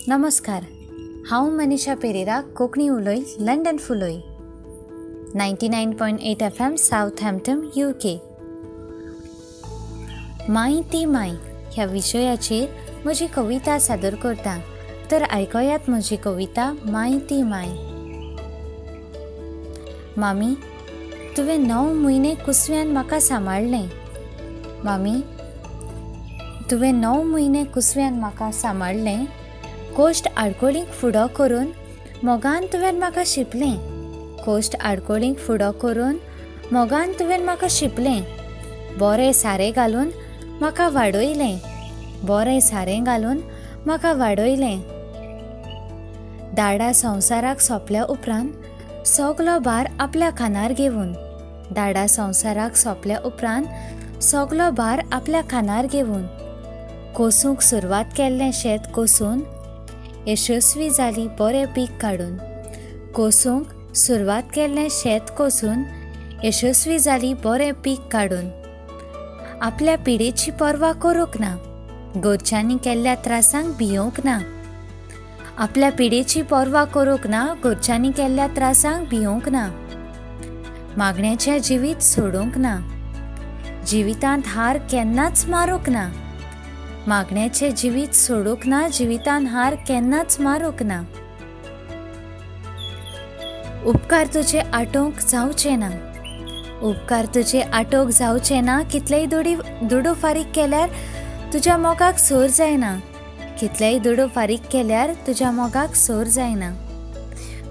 नमस्कार, हांव मनीषा पेरेरा कोंकणी उलोय लंडन फुलोय 99.8 FM साउथहॅम्प्टन UK. माय ती माय ह्या विशयाचेर म्हजी कविता सादर करता. तर आयकयात म्हजी कविता माय ती माय. मामी, तुवें 9 म्हयने कुसव्यान म्हाका सांबाळलें. मामी, तुवें 9 म्हयने कुसव्यान म्हाका सांबाळलें. कोश्ट आडकोळींक फुडो करून मोगान तुवें म्हाका शिंपलें. कोश्ट आडकोळींक फुडो करून मोगान तुवें म्हाका शिंपलें. बरें सारें घालून म्हाका वाडयलें. बरें सारें घालून म्हाका वाडयलें. दाडा संवसाराक सोंपल्या उपरांत सगलो भार आपल्या खांदार घेवन. दाडा संवसाराक सोंपल्या उपरांत सगलो भार आपल्या खांदार घेवन. कोसूंक सुरवात केल्लें शेत कोसून यशस्वी जाली बरें पीक काडून. कोसूंक सुरवात केल्लें शेत कोसून यशस्वी जाली बरें पीक काडून. आपल्या पिडेची पर्वा करूंक ना, घरच्यांनी केल्ल्या त्रासांक भियोंक ना. आपल्या पिडेची पर्वा करूंक ना, घरच्यांनी केल्ल्या त्रासांक भियोंक ना. मागण्याचें जिवीत सोडूंक ना, जिवितांत हार केन्नाच मारूंक ना. मागण्याचें जिवीत सोडूंक ना, जिवितांत हार केन्नाच मारूंक ना. उपकार तुजे आटोवंक जावचे ना. उपकार तुजे आटोवंक जावचे ना. कितलेय दुडू फारीक केल्यार तुज्या मोगाक सोर जायना. कितलेय दुडू फारीक केल्यार तुज्या मोगाक सोर जायना.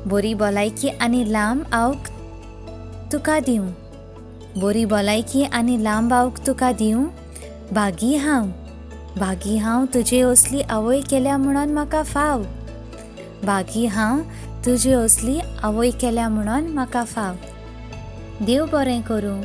बरी भलायकी आनी लांब आऊक तुका दिवं. बरी भलायकी आनी लांब आऊक तुका दिवं. भागी हांव, भागी हांव तुजे असली आवय केल्या म्हणून म्हाका फाव. भागी हांव तुजे असली आवय केल्या म्हणून म्हाका फाव. देव बरें करूं.